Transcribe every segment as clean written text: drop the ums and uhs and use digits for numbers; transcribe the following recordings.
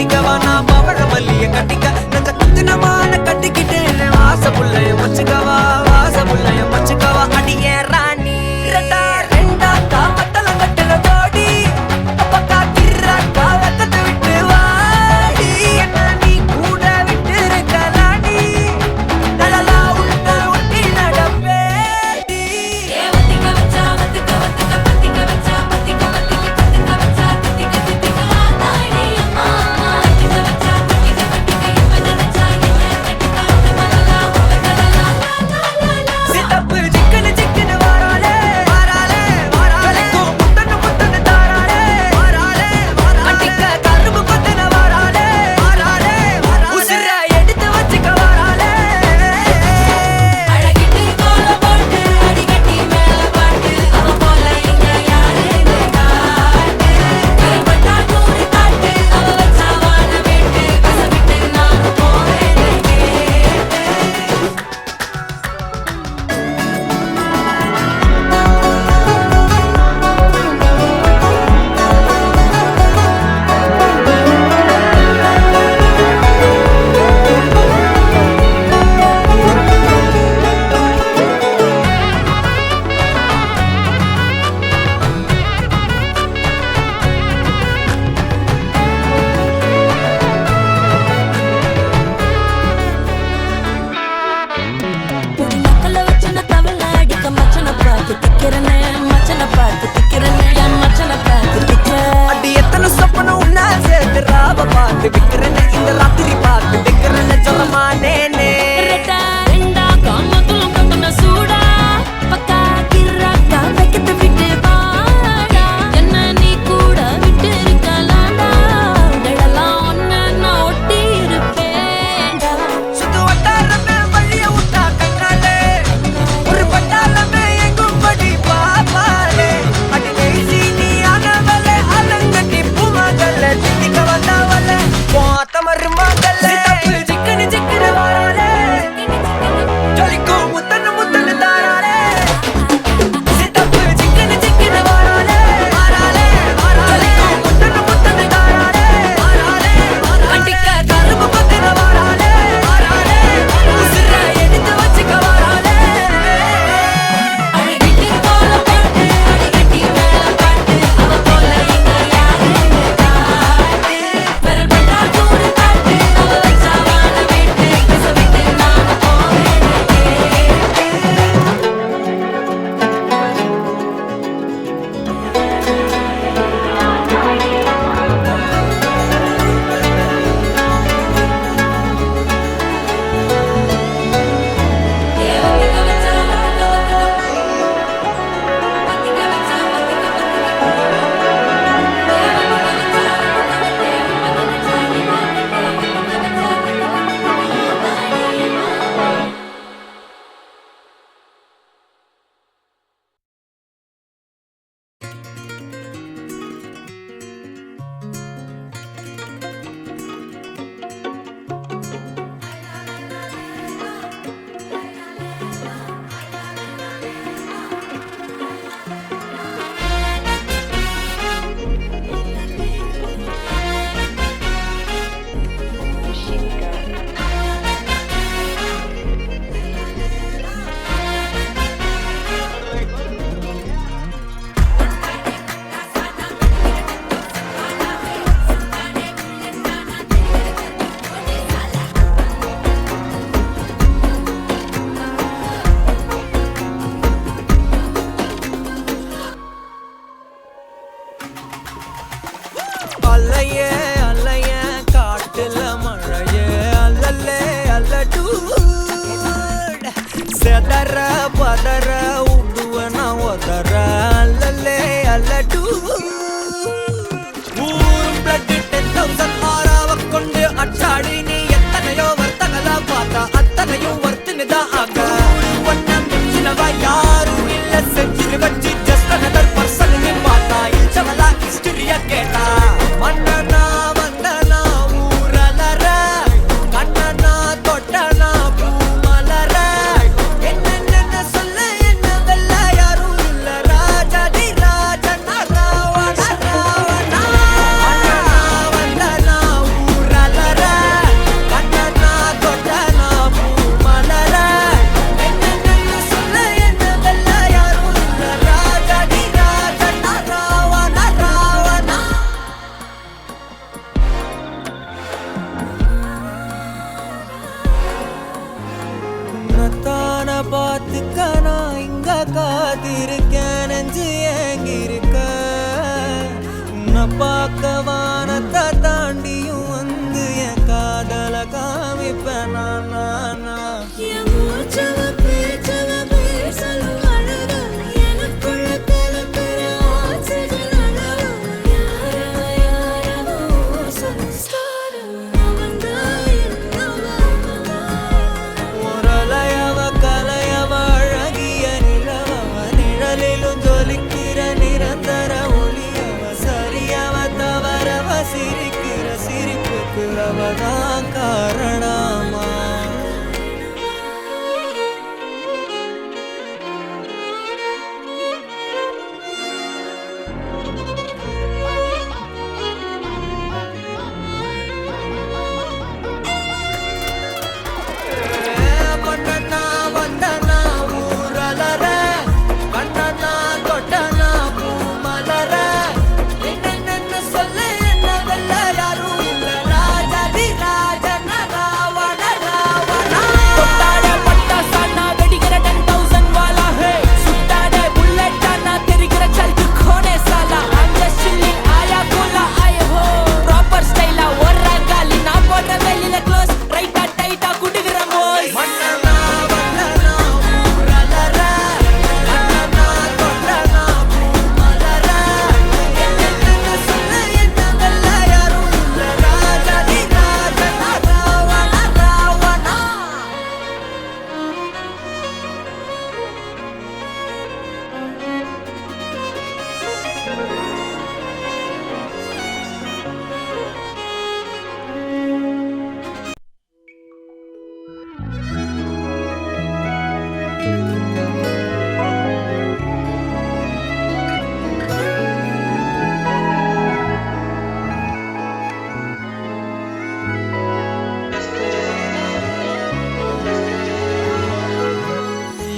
கட்டிக்கவா நான் பவழ மல்லிய கட்டிக்க நெஞ்ச குத்துனமான கட்டிக்கிட்டு வாச புள்ளைய வச்சுக்கவா வாச புள்ளைய வச்சுக்கவா அடியே ராணி ரெண்டா ரெண்டா காமத்தல கட்டுல தோடி பக்கா கிர்ராக்கா வெக்கத்தை விட்டு வாடி என்ன நீ கூட விட்டு இருக்கலாடி நலலா உள்ள ஒட்டி நடப்பேடி வத்திக்க வச்சா வத்திக்க வத்திக்க பத்திக்க வச்சா பத்திக்க வத்திக்க பத்திக்க வச்சா தித்திக்க தித்திக்க ஆதாடி அம்மா வத்திக்க வச்சா தித்திக்க பத்திக்க இப்ப நினைச்சா என்ன கட்டிக்க மலலா உலகலலா சித்தப்பு சிக்கன சிக்கன வாராலே வாராலே வாராலே முத்தன முத்தன தாராலே வாராலே வாராலே அடிக்க கரும்பு கொத்தன வாராலே வாராலே வாராலே உசிர எடுத்து வச்சுக்க வாராலே அழகிட்டு கோல போட்டு அடிக்கட்டி மேல பாட்டு அவ போல இங்க யாருன்னு காட்டு கருப்பட்டா நூறு காட்டு அவ வச்சா வாழ வேட்டு கசவிட்டு நானும் போவேன்னு கேட்டு புடி நக்கல வச்சன தவள அடிக்க மச்சன பார்த்து திக்கிறனே மச்சன பார்த்து திக்கிறனே என் மச்சன பார்த்து திக்கிற அடி எத்தனை சொப்பனம் உன்னா சேர்த்து ராவ பார்த்து விக்கிறேன்னு இந்த ராத்திரி பார்த்து விக்கிறேன்னு சொல்லமானேனே ரெட்டா ரெண்டா காமத்துலம் கட்டன சூடா பக்கா கிர்ராக்கா வைக்கத்து விட்டு வாடா என்ன நீ கூட விட்டு இருக்கலாம்டா நிழலாம் ஒன்ன நான் ஒட்டி இருப்பேன்டா சுத்து வட்டாரமே வழிய விட்டா கண்ணாலே ஒரு பட்டாளமே எங்கும் படி பாப்பாலே அடி பேசி நீ ஆனவளே அலங்கட்டி பூமகள திட்டிக்க வந்தவளே போத்த மருமகளே சித்தப்பு சிக்கன சிக்கன வாராலே ஜொலிக்கும் முத்தன முத்தன தாராலே சித்தப்பு சிக்கன சிக்கன வாராலே வாராலே வாராலே முத்தன முத்தன தாராலே வாராலே அடிக்க கரும்பு கொத்தன வாராலே வாராலே உசிர எடுத்து வச்சுக்க வாராலே அழகிட்டு கோல போட்டு அடிக்கட்டி மேல பாட்டு அவ போல இங்க யாருன்னு காட்டு பெரும்பட்டா நூறு காட்டு அவ வச்சா வாழ வேட்டு கசவிட்டு நானும் போவேன்னு கேட்டு வத்திக்க வச்சா வத்திக்க வத்திக்க வச்சா வத்திக்க அலையே அலையே காட்டுல மழையே அல்லல்லே அல்லடூ செதற பதற உடுவன ஒதற அல்லல்லே அல்லடூ ஊரும் பிளட் 10,000 ஆறாவ கொண்டு அச்சாடி நீ எத்தனையோ வர்த்தகலா பார்த்தா அத்தனையும் வர்த்தினுதான் ஆக ஒன்ன மிஞ்சினவா யாரும் இல்ல செஞ்சு வச்சு ஜஸ்ட் another person நீ பார்த்தா இச்சவலா ஹிஸ்டரிய கேட்டா மன்னனா வந்தனா ஊரலற கண்ணனா தொட்டனா பூமலற என்ன சொல்ல என்ன வெல்ல யாரும் இல்ல ராஜாதி ராஜனா ராவண ராவணா மன்னனா வந்தனா பார்க்க வானத்தை தாண்டியும் வந்து என் காதல காமிப்பேன் நான் என் மூச்சவ பேச்சவ பேசலும் அழகு எனக்குள்ள கலக்கிற ஆக்சிஜன் அளவு யாரவோ சன்ஸ்டார் அவன்தான் என்னவா முரளையவ கலையவ அழகிய நிலவவ நிழலிலும் ஜொலிக்கிற நிரந்தர ஒளியவ சரியவ தவறவ சிரிக்கிற சிரிப்புக்கு அவதான் காரணமா வந்தனா வந்தனா ஊரலர கண்ணனா தொட்டனா பூ மலர என்ன சொல்ல என்ன வெல்ல யாரும் இல்ல ராஜாதி ராஜன ராவண ராவணா தொட்டாட பட்டாசானா வெடிக்கிற 10,000 வாலா ஹே சுட்டாட புல்லட்டானா தெரிகிற சல்கு கோனே சாலா I'm just chilling ஆயா கோலா ஆயே ஹோ ப்ராப்பர் ஸ்டைலா ஒரா காலி நான் போடுற வெளியில க்ளோஸ் ரைட்டா டைட்டா குடுகிற மோஸ் வந்தனா வந்தனா ஊரலர கண்ணனா தொட்டனா பூ மலர என்ன சொல்ல என்ன வெல்ல யாரும் இல்ல ராஜாதி ராஜன ராவண ராவணா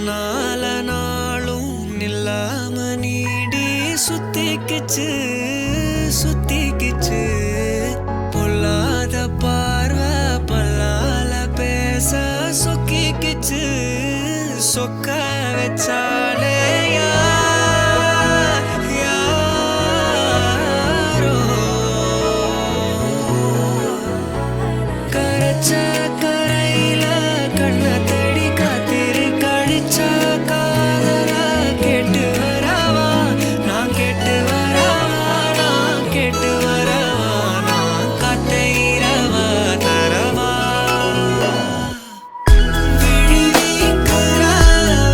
நால நாளும் நில்லாம நீடி சுத்திக்கிச்சு சுத்திக்கிச்சு பொல்லாத பார்வை பல்லால பேச சொக்கிக்கிச்சு சொக்க வச்சாலே யாரோ கரைச்ச கரையில கண்ண தேடி காத்திரு கழிச்சா காதல கேட்டு வரவா நான் கேட்டு வரவா நான் கேட்டு வரவா நான் காத்தைரவ தரவா விழி வீக்குற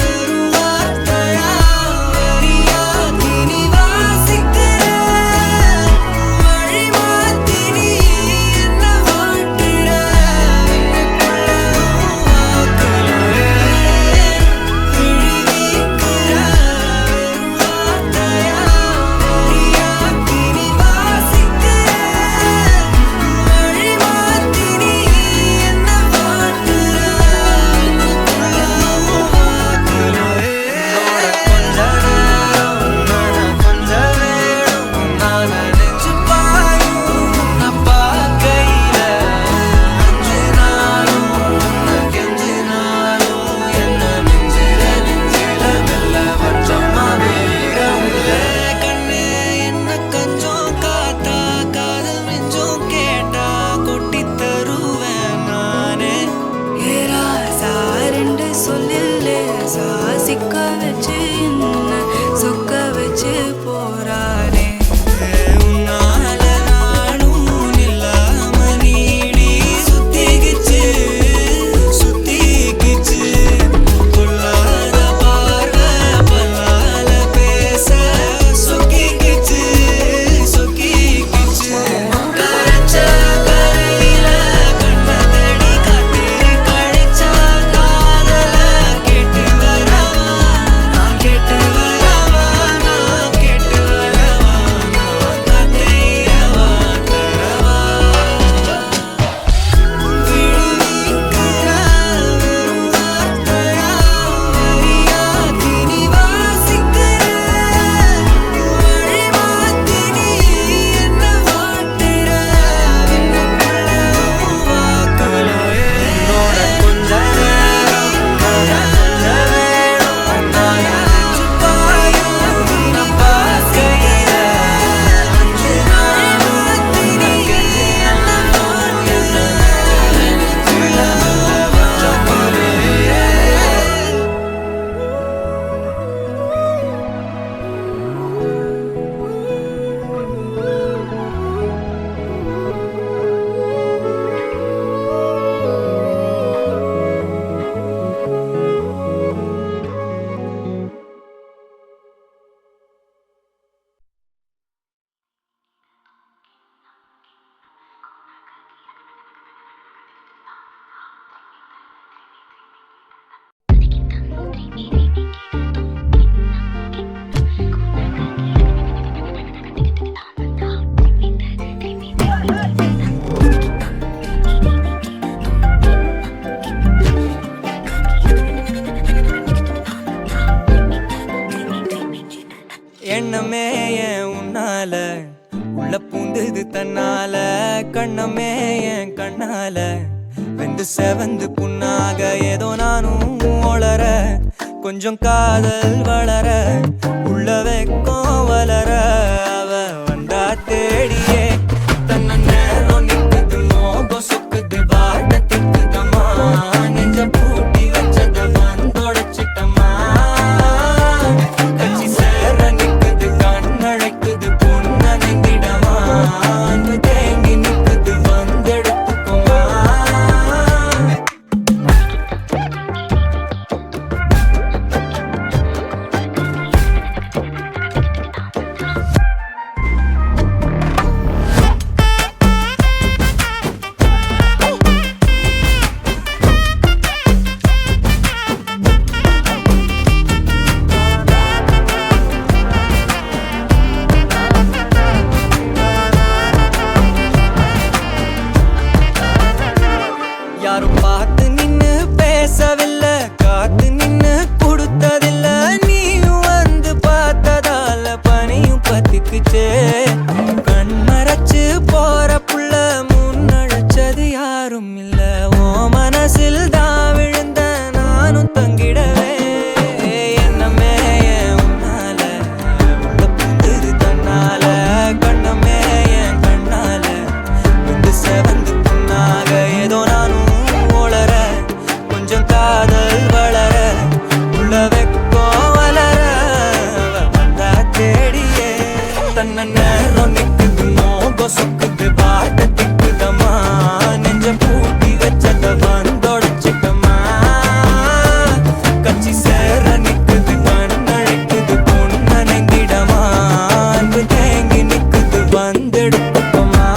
வெறும் வார்த்தை உள்ள பூந்தது தன்னால கண்ணமே என் கண்ணால வெந்து செவந்து புண்ணாக ஏதோ நானும் ஒளர கொஞ்சம் காதல் வளர உள்ள வெக்கம் வளர அவ வந்தா தேடியே தன்ன நேரம் நிக்குது மோகம் சொக்குது வாட்ட திக்குதம்மா நெஞ்ச பூட்டி வச்சத வந்தொடைச்சிட்டம்மா கட்சி சேர நிக்குது கண்ணழைக்குது பொன்னணைந்திடமா அன்பு தேங்கி நிக்குது வந்தெடுத்துக்குமா யாரும் பார்த்து நின்னு பேசவில்லை காத்து நின்னு கொடுத்ததில்ல நீயும் வந்து பார்த்ததால பனியும் பத்திக்குச்சே கண் மறைச்சு போற புள்ள முன்னழைச்சது யாரும் இல்ல ஓ மனசில் தான் விழுந்த நானும் தங்கிடவே என்னமே உன்னால உள்ள புந்தது தன்னால கண்ணமே என் கண்ணால வந்து செவந்து புண்ணாக ஏதோ நானும் ஒளர கொஞ்சம் காதல் வளர உள்ள வெக்கோ வளர வந்தா தேடியே தன்ன நேரம் நிக்குது மோகம் சொக்குது பாட்ட திக்குதம்மா நெஞ்ச பூட்டி வச்சத வந்தொடைச்சிட்டம்மா கட்சி சேர நிக்குது கண்ணழைக்குது பொன்னணைந்திடமா அன்பு தேங்கி நிக்குது வந்தெடுத்துக்குமா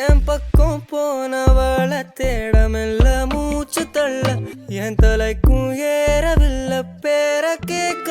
என் பக்கம் போனவள தேடமெல்ல மூச்சு தள்ள என் தலைக்கும் ஏறவில்லை பேர கேட்க